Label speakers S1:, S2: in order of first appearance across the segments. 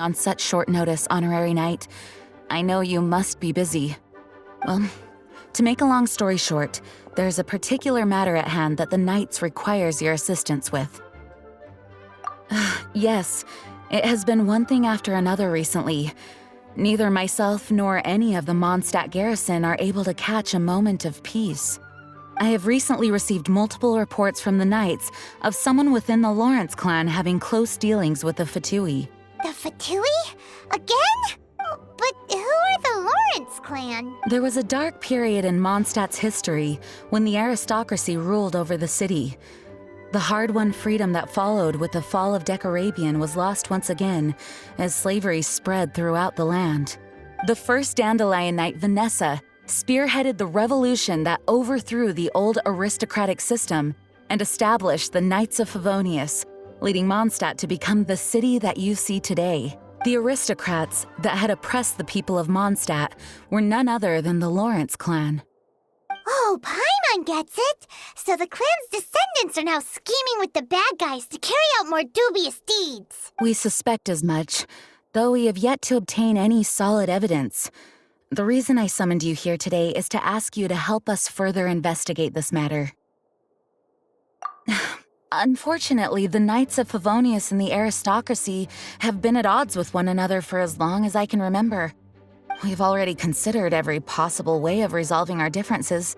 S1: On such short notice, Honorary Knight. I know you must be busy. Well, to make a long story short, there's a particular matter at hand that the Knights requires your assistance with. Yes, it has been one thing after another recently. Neither myself nor any of the Mondstadt garrison are able to catch a moment of peace. I have recently received multiple reports from the Knights of someone within the Lawrence clan having close dealings with the Fatui.
S2: The Fatui? Again? But who are the Lawrence clan?
S1: There was a dark period in Mondstadt's history when the aristocracy ruled over the city. The hard-won freedom that followed with the fall of Decarabian was lost once again as slavery spread throughout the land. The first Dandelion Knight, Vanessa, spearheaded the revolution that overthrew the old aristocratic system and established the Knights of Favonius, leading Mondstadt to become the city that you see today. The aristocrats that had oppressed the people of Mondstadt were none other than the Lawrence clan.
S2: Oh, Paimon gets it! So the clan's descendants are now scheming with the bad guys to carry out more dubious deeds.
S1: We suspect as much, though we have yet to obtain any solid evidence. The reason I summoned you here today is to ask you to help us further investigate this matter. Unfortunately, the Knights of Favonius and the aristocracy have been at odds with one another for as long as I can remember. We've already considered every possible way of resolving our differences,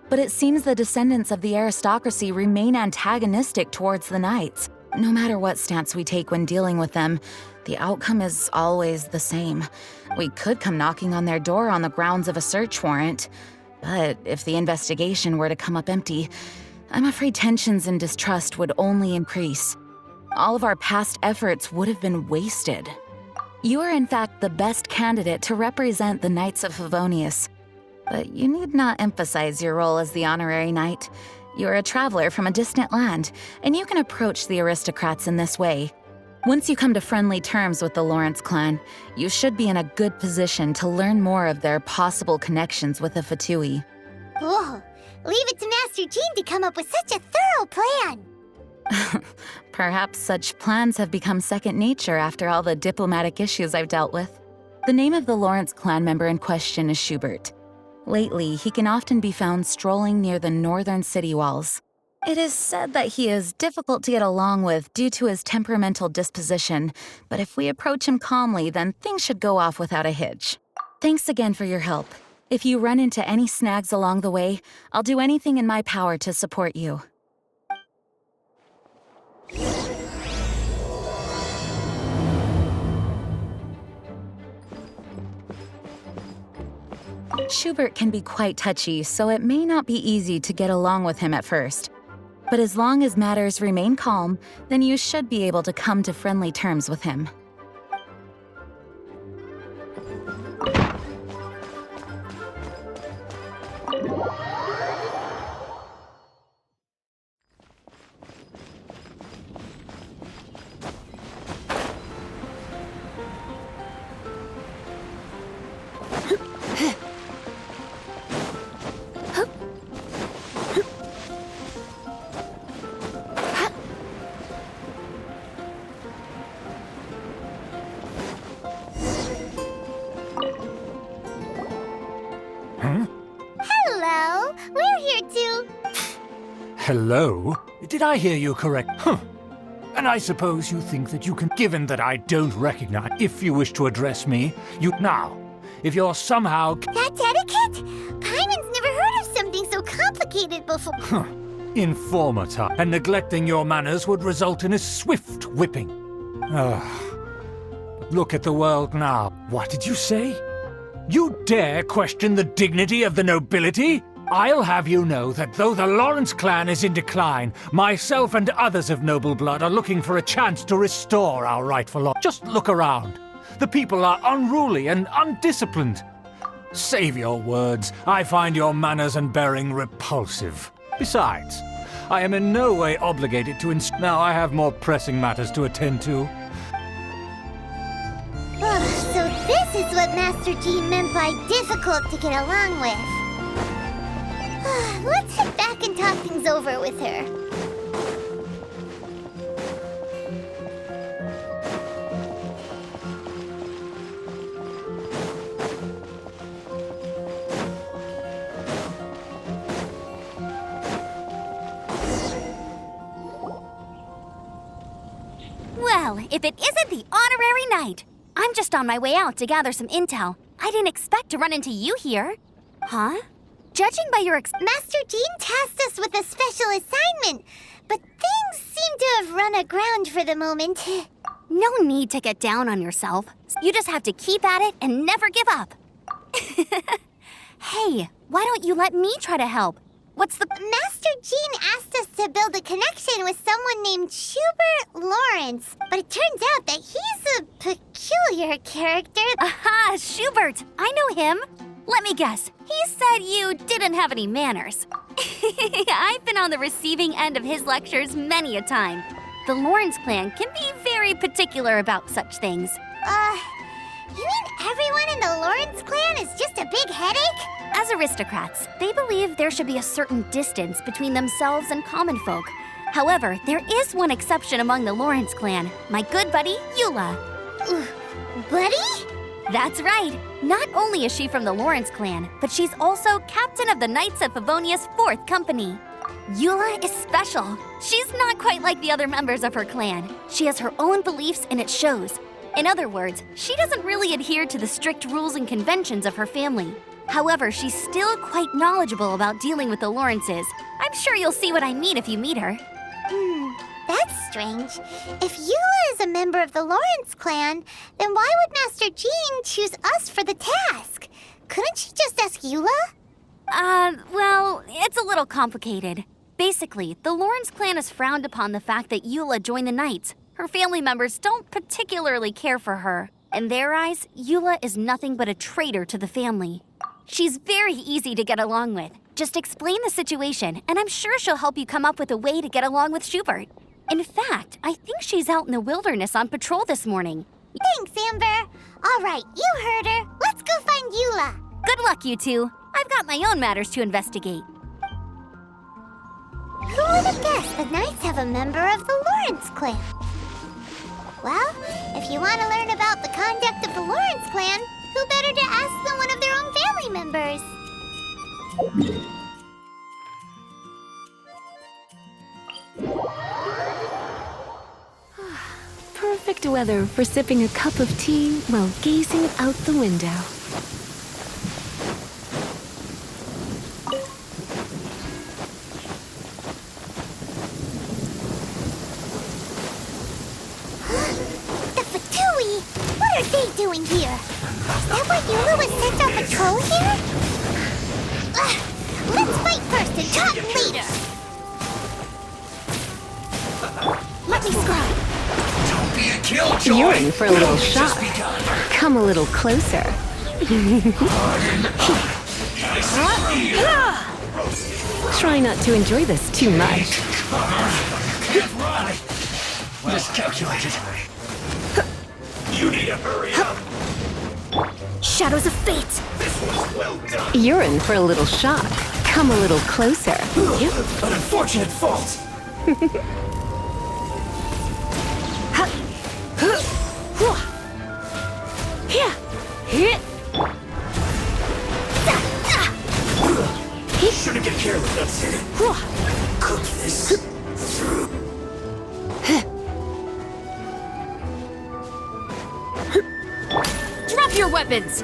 S1: but it seems the descendants of the aristocracy remain antagonistic towards the Knights. No matter what stance we take when dealing with them, the outcome is always the same. We could come knocking on their door on the grounds of a search warrant, but if the investigation were to come up empty, I'm afraid tensions and distrust would only increase. All of our past efforts would have been wasted. You are in fact the best candidate to represent the Knights of Favonius, but you need not emphasize your role as the honorary knight. You are a traveler from a distant land, and you can approach the aristocrats in this way. Once you come to friendly terms with the Lawrence clan, you should be in a good position to learn more of their possible connections with the Fatui.
S2: Whoa, leave it to Master Jean to come up with such a thorough plan.
S1: Perhaps such plans have become second nature after all the diplomatic issues I've dealt with. The name of the Lawrence clan member in question is Schubert. Lately, he can often be found strolling near the northern city walls. It is said that he is difficult to get along with due to his temperamental disposition, but if we approach him calmly, then things should go off without a hitch. Thanks again for your help. If you run into any snags along the way, I'll do anything in my power to support you. Schubert can be quite touchy, so it may not be easy to get along with him at first. But as long as matters remain calm, then you should be able to come to friendly terms with him.
S2: Hello, we're here to...
S3: Hello? Did I hear you correct? Huh. And I suppose you think that you can, given that I don't recognize, if you wish to address me, now, if you're somehow...
S2: That's etiquette? Paimon's never heard of something so complicated before.
S3: Huh. Informata, and neglecting your manners would result in a swift whipping. Look at the world now. What did you say? You dare question the dignity of the nobility? I'll have you know that though the Lawrence clan is in decline, myself and others of noble blood are looking for a chance to restore our rightful law. Just look around. The people are unruly and undisciplined. Save your words. I find your manners and bearing repulsive. Besides, I am in no way obligated to now I have more pressing matters to attend to.
S2: So this is what Master Jean meant by difficult to get along with. Let's head back and talk things over with her.
S4: Well, if it isn't the honorary knight. I'm just on my way out to gather some intel. I didn't expect to run into you here. Huh? Judging by your
S2: Master Jean tasked us with a special assignment, but things seem to have run aground for the moment.
S4: No need to get down on yourself. You just have to keep at it and never give up. Hey, why don't you let me try to help? What's the...
S2: Master Jean asked us to build a connection with someone named Schubert Lawrence, but it turns out that he's a peculiar character.
S4: Aha, Schubert! I know him. Let me guess. He said you didn't have any manners. I've been on the receiving end of his lectures many a time. The Lawrence clan can be very particular about such things.
S2: You mean everyone in the Lawrence clan is just a big headache?
S4: As aristocrats, they believe there should be a certain distance between themselves and common folk. However, there is one exception among the Lawrence clan, my good buddy, Eula.
S2: Buddy?
S4: That's right. Not only is she from the Lawrence clan, but she's also captain of the Knights of Favonia's 4th company. Eula is special. She's not quite like the other members of her clan. She has her own beliefs and it shows. In other words, she doesn't really adhere to the strict rules and conventions of her family. However, she's still quite knowledgeable about dealing with the Lawrences. I'm sure you'll see what I mean if you meet her.
S2: That's strange. If Eula is a member of the Lawrence clan, then why would Master Jean choose us for the task? Couldn't she just ask Eula?
S4: Well, it's a little complicated. Basically, the Lawrence clan has frowned upon the fact that Eula joined the Knights. Her family members don't particularly care for her. In their eyes, Eula is nothing but a traitor to the family. She's very easy to get along with. Just explain the situation, and I'm sure she'll help you come up with a way to get along with Schubert. In fact, I think she's out in the wilderness on patrol this morning.
S2: Thanks, Amber. All right, you heard her. Let's go find Eula.
S4: Good luck, you two. I've got my own matters to investigate.
S2: Who would have guessed the Knights have a member of the Lawrence clan? Well, if you want to learn about the conduct of the Lawrence clan, who better to ask than one of their own family members?
S5: Perfect weather for sipping a cup of tea while gazing out the window.
S2: The Fatui! What are they doing here? Is that why Eula was sent on patrol here? Let's fight first and talk later!
S4: Let me scry.
S6: Don't be a killjoy.
S5: You're in for a little
S6: It's
S5: shock.
S6: just begun.
S5: Come a little closer. Try not to enjoy this too much.
S6: Can't run. Miscalculated. You need to hurry up.
S4: Shadows of fate.
S6: This was well done.
S5: You're in for a little shock. Come a little closer.
S6: An unfortunate fault. Shouldn't get careless. Cook this through.
S4: Drop your weapons.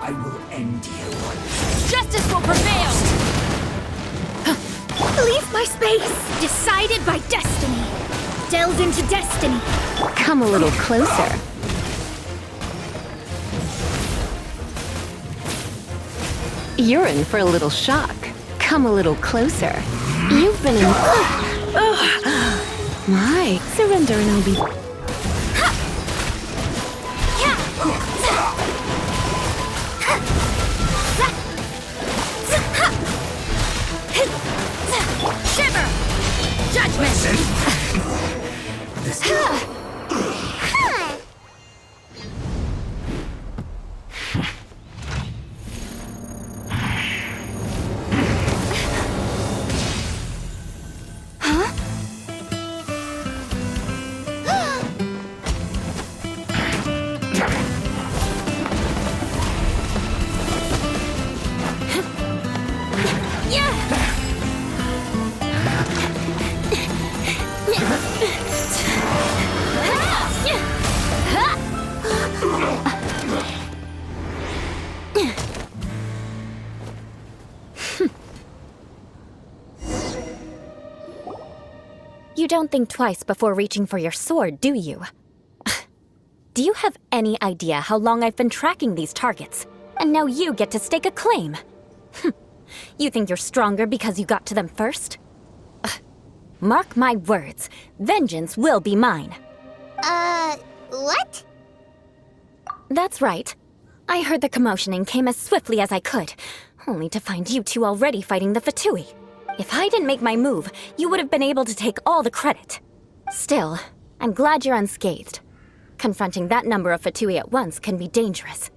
S6: I will end you.
S4: Justice will prevail. Leave my space. Decided by destiny. Delved into destiny.
S5: Come a little closer. You're in for a little shock. Come a little closer. You've been in... My, surrender and I'll be...
S4: Shiver. Judgment.
S7: don't think twice before reaching for your sword, do you? Do you have any idea how long I've been tracking these targets? And now you get to stake a claim. You think you're stronger because you got to them first? Mark my words, vengeance will be mine.
S2: What?
S7: That's right. I heard the commotion and came as swiftly as I could, only to find you two already fighting the Fatui. If I didn't make my move, you would have been able to take all the credit. Still, I'm glad you're unscathed. Confronting that number of Fatui at once can be dangerous.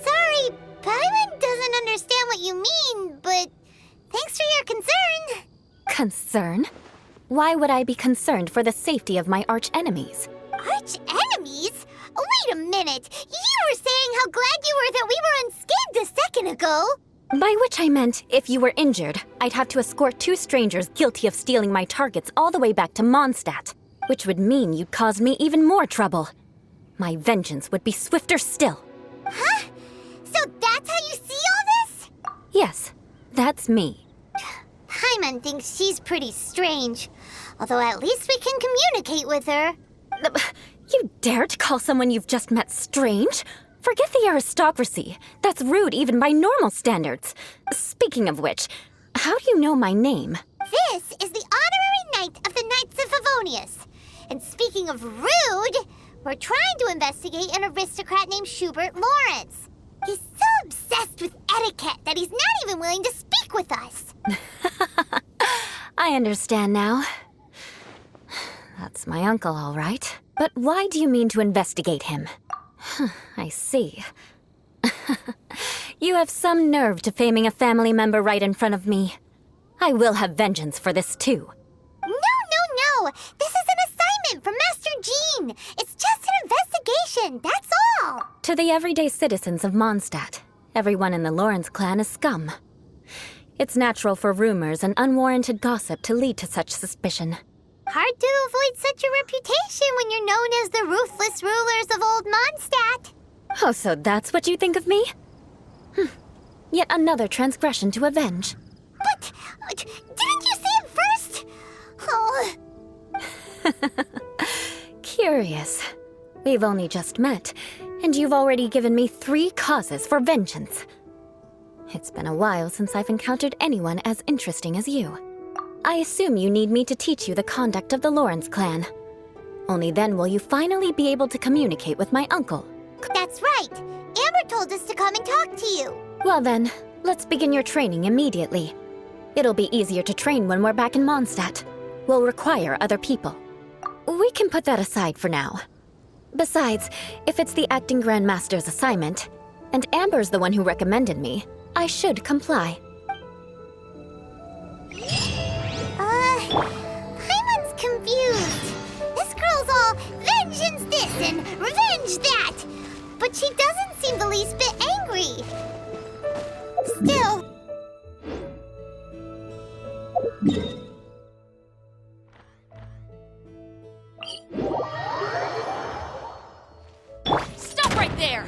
S2: Sorry, Paimon doesn't understand what you mean, but thanks for your concern.
S7: Concern? Why would I be concerned for the safety of my arch-enemies?
S2: Arch-enemies? Wait a minute! You were saying how glad you were that we were unscathed a second ago!
S7: By which I meant, if you were injured, I'd have to escort 2 strangers guilty of stealing my targets all the way back to Mondstadt, which would mean you'd cause me even more trouble. My vengeance would be swifter still.
S2: Huh? So that's how you see all this?
S7: Yes, that's me.
S2: Paimon thinks she's pretty strange, although at least we can communicate with her.
S7: You dare to call someone you've just met strange? Forget the aristocracy. That's rude even by normal standards. Speaking of which, how do you know my name?
S2: This is the honorary knight of the Knights of Favonius. And speaking of rude, we're trying to investigate an aristocrat named Schubert Lawrence. He's so obsessed with etiquette that he's not even willing to speak with us.
S7: I understand now. That's my uncle, all right. But why do you mean to investigate him? I see. You have some nerve to faming a family member right in front of me. I will have vengeance for this too.
S2: No. This is an assignment from Master Jean. It's just an investigation, that's all.
S7: To the everyday citizens of Mondstadt, everyone in the Lawrence clan is scum. It's natural for rumors and unwarranted gossip to lead to such suspicion.
S2: Hard to avoid such a reputation when you're known as the ruthless rulers of Old Mondstadt.
S7: Oh, so that's what you think of me? Yet another transgression to avenge.
S2: But didn't you see it first? Oh.
S7: Curious. We've only just met, and you've already given me 3 causes for vengeance. It's been a while since I've encountered anyone as interesting as you. I assume you need me to teach you the conduct of the Lawrence clan. Only then will you finally be able to communicate with my uncle.
S2: That's right. Amber told us to come and talk to you.
S7: Well then, let's begin your training immediately. It'll be easier to train when we're back in Mondstadt. We'll require other people. We can put that aside for now. Besides, if it's the acting Grand Master's assignment, and Amber's the one who recommended me, I should comply.
S2: Paimon's confused. This girl's all vengeance this and revenge that. But she doesn't seem the least bit angry. Still.
S4: Stop right there!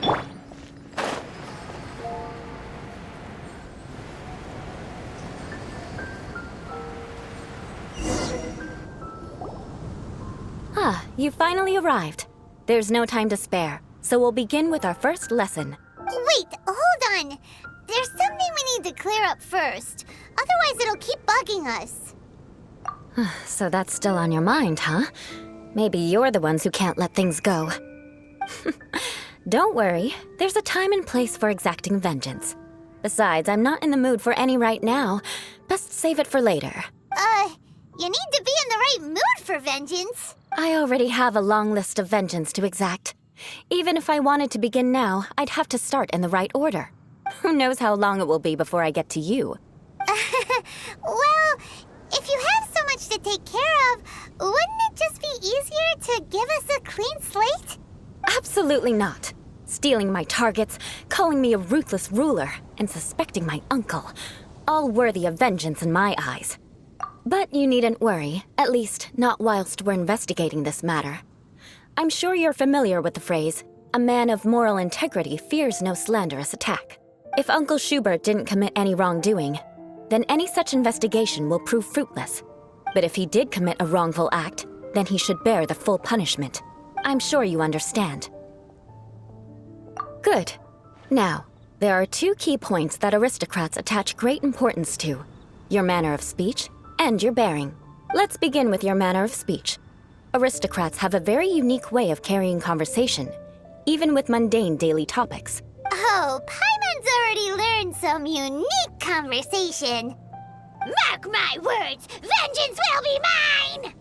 S7: Ah, you finally arrived. There's no time to spare, so we'll begin with our first lesson.
S2: Wait, hold on. There's something we need to clear up first. Otherwise, it'll keep bugging us.
S7: So that's still on your mind, huh? Maybe you're the ones who can't let things go. Don't worry, there's a time and place for exacting vengeance. Besides, I'm not in the mood for any right now. Best save it for later.
S2: You need to be in the right mood for vengeance.
S7: I already have a long list of vengeance to exact. Even if I wanted to begin now, I'd have to start in the right order. Who knows how long it will be before I get to you?
S2: Well, if you have so much to take care of, wouldn't it just be easier to give us a clean slate?
S7: Absolutely not. Stealing my targets, calling me a ruthless ruler, and suspecting my uncle. All worthy of vengeance in my eyes. But you needn't worry, at least not whilst we're investigating this matter. I'm sure you're familiar with the phrase, a man of moral integrity fears no slanderous attack. If Uncle Schubert didn't commit any wrongdoing, then any such investigation will prove fruitless. But if he did commit a wrongful act, then he should bear the full punishment. I'm sure you understand. Good. Now, there are two key points that aristocrats attach great importance to: your manner of speech and your bearing. Let's begin with your manner of speech. Aristocrats have a very unique way of carrying conversation, even with mundane daily topics.
S2: Oh, Paimon's already learned some unique conversation. Mark my words, vengeance will be mine!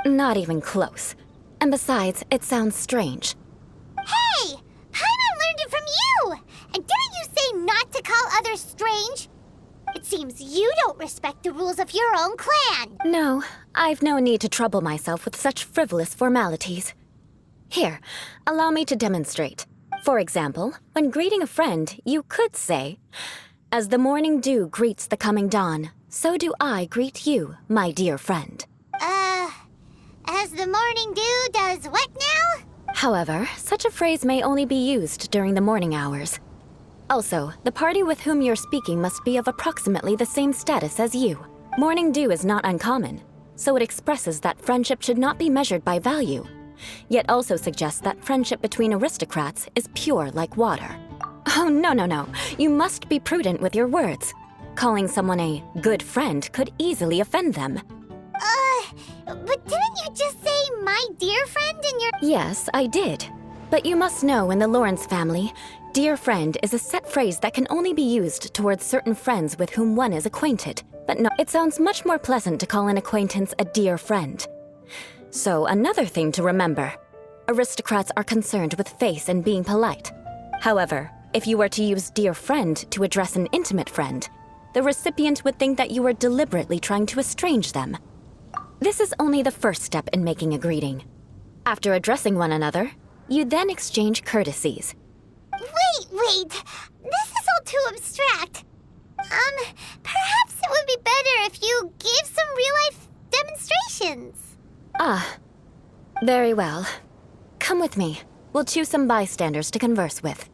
S7: Not even close. And besides, it sounds strange.
S2: Hey! Paimon learned it from you! And didn't you say not to call others strange? It seems you don't respect the rules of your own clan.
S7: No, I've no need to trouble myself with such frivolous formalities. Here, allow me to demonstrate. For example, when greeting a friend, you could say, "As the morning dew greets the coming dawn, so do I greet you, my dear friend."
S2: As the morning dew does what now?
S7: However, such a phrase may only be used during the morning hours. Also, the party with whom you're speaking must be of approximately the same status as you. Morning dew is not uncommon, so it expresses that friendship should not be measured by value, yet also suggests that friendship between aristocrats is pure like water. Oh, no. You must be prudent with your words. Calling someone a good friend could easily offend them.
S2: But didn't you just say my dear friend in your...
S7: Yes, I did. But you must know in the Lawrence family, dear friend is a set phrase that can only be used towards certain friends with whom one is acquainted. But no, it sounds much more pleasant to call an acquaintance a dear friend. So another thing to remember, aristocrats are concerned with face and being polite. However, if you were to use dear friend to address an intimate friend, the recipient would think that you were deliberately trying to estrange them. This is only the first step in making a greeting. After addressing one another, you then exchange courtesies.
S2: Wait. This is all too abstract. Perhaps it would be better if you gave some real-life demonstrations.
S7: Very well. Come with me. We'll choose some bystanders to converse with.